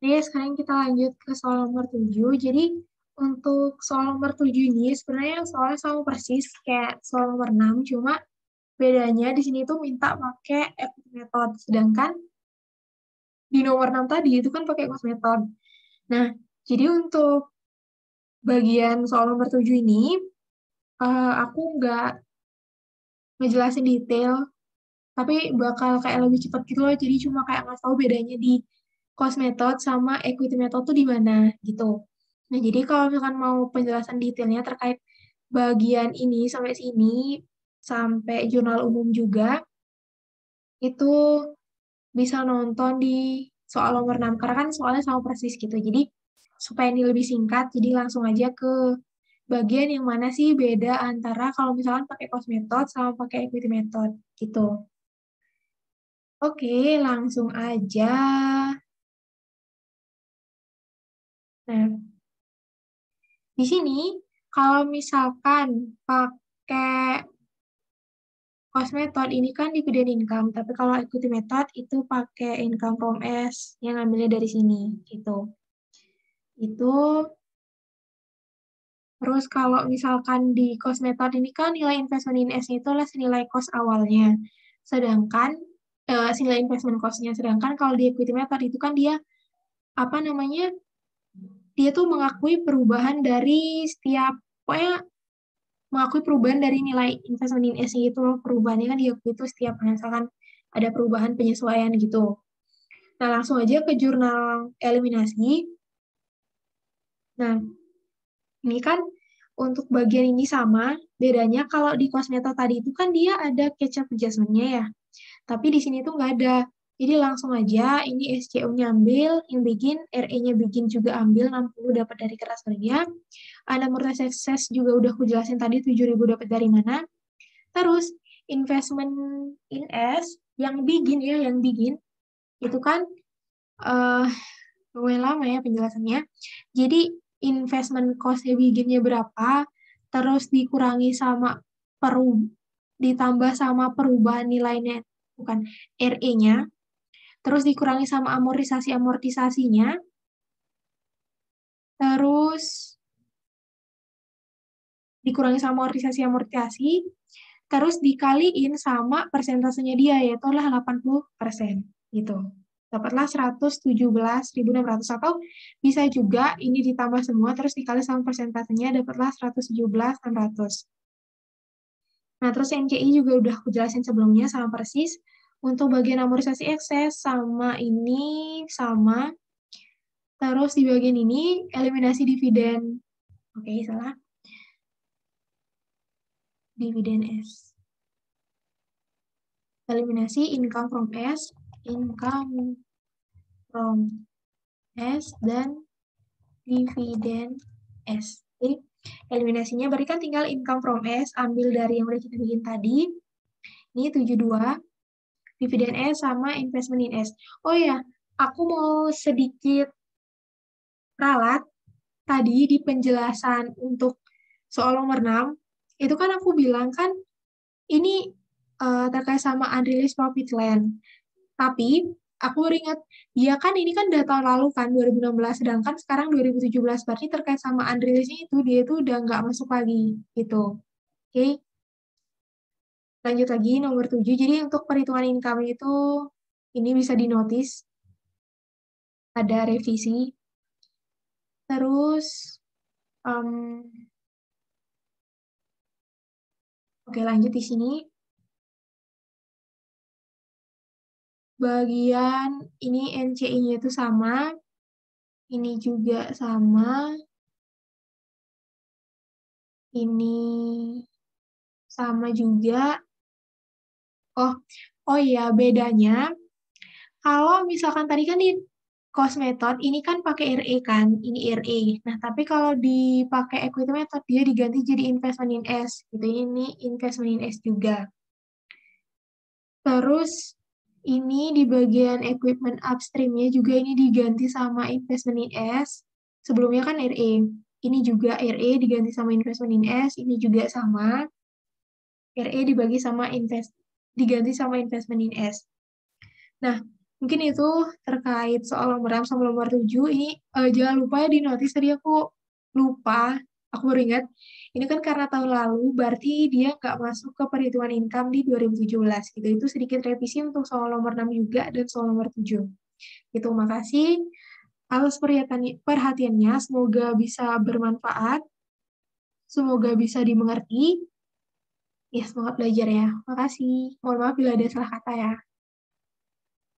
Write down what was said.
Jadi sekarang kita lanjut ke soal nomor 7. Jadi untuk soal nomor 7 ini sebenarnya soalnya sama persis kayak soal nomor 6, cuma bedanya di sini tuh minta pakai equity method. Sedangkan di nomor 6 tadi itu kan pakai cost method. Nah, jadi untuk bagian soal nomor 7 ini, aku nggak ngejelasin detail, tapi bakal kayak lebih cepat gitu loh. Jadi cuma kayak nggak tahu bedanya di cost method sama equity method tuh di mana gitu. Nah, jadi kalau misalkan mau penjelasan detailnya terkait bagian ini sampai sini, sampai jurnal umum juga, itu bisa nonton di soal nomor 6, karena kan soalnya sama persis gitu. Jadi supaya ini lebih singkat, jadi langsung aja ke bagian yang mana sih beda antara kalau misalkan pakai cost method sama pakai equity method gitu. Oke, langsung aja. Nah, di sini kalau misalkan pakai cost method ini kan dividen income, tapi kalau equity method itu pakai income from S yang ambilnya dari sini gitu. Itu terus kalau misalkan di cost method ini kan nilai investment in S itu adalah senilai cost awalnya. Sedangkan senilai investment cost-nya. Sedangkan kalau di equity method itu kan dia apa namanya? Dia tuh mengakui perubahan dari setiap pokoknya mengakui perubahan dari nilai investment in S itu loh. Perubahannya kan diakui itu setiap misalkan ada perubahan penyesuaian gitu. Nah, langsung aja ke jurnal eliminasi. Nah, ini kan untuk bagian ini sama, bedanya kalau di cost method tadi itu kan dia ada catch up adjustment-nya ya. Tapi di sini tuh nggak ada. Jadi langsung aja ini SCU-nya ambil, yang bikin, RE-nya bikin juga ambil, 60 dapat dari kertas kerja. Ada amortisasi excess juga udah aku jelasin tadi, 7.000 dapat dari mana. Terus investment in S, yang bikin ya, yang bikin, itu kan eh lumayan lama ya penjelasannya. Jadi investment cost-nya bikinnya berapa, terus dikurangi sama peru ditambah sama perubahan nilainya, bukan RE-nya, terus dikurangi sama amortisasi-amortisasinya, terus dikurangi sama amortisasi-amortisasi, terus dikaliin sama persentasenya dia, yaitu adalah 80%, gitu. Dapatlah 117.600, atau bisa juga ini ditambah semua, terus dikali sama persentasenya, dapatlah 117.600. Nah, terus yang CI juga udah aku jelasin sebelumnya sama persis. Untuk bagian amortisasi ekses sama ini sama. Terus di bagian ini eliminasi dividen. Oke, salah. Dividen S. Eliminasi income from S, income from S, dan dividen S. Jadi, eliminasinya berarti kan tinggal income from S, ambil dari yang udah kita bikin tadi. Ini 72, dividen S sama investment in S. Oh ya, aku mau sedikit ralat. Tadi di penjelasan untuk soal nomor 6, itu kan aku bilang kan ini terkait sama unreleased profit land. Tapi aku baru ingat, dia kan ini kan udah tahun lalu kan, 2016, sedangkan sekarang 2017, berarti terkait sama unreleased itu, dia itu udah nggak masuk lagi, gitu. Oke, lanjut lagi, nomor 7. Jadi untuk perhitungan income itu, ini bisa dinotis, ada revisi. Terus, um, oke lanjut di sini. Bagian ini NCI-nya itu sama, ini juga sama, ini sama juga. Oh, oh iya, bedanya kalau misalkan tadi kan di cost method ini kan pakai RE kan, ini RE. Nah, tapi kalau dipakai equity method dia diganti jadi investment in S gitu. Ini investment in S juga. Terus ini di bagian equipment upstream-nya juga ini diganti sama investment in S. Sebelumnya kan RE. Ini juga RE diganti sama investment in S, ini juga sama. RE dibagi sama diganti sama investment in S. Nah, Mungkin itu terkait soal nomor 6 sama nomor 7. Ini jangan lupa ya di notis tadi aku lupa. Aku baru ingat. Ini kan karena tahun lalu, berarti dia nggak masuk ke perhitungan income di 2017. Gitu. Itu sedikit revisi untuk soal nomor 6 juga dan soal nomor 7. Itu makasih atas perhatiannya. Semoga bisa bermanfaat. Semoga bisa dimengerti. Ya, semangat belajar ya. Makasih. Mohon maaf bila ada salah kata ya.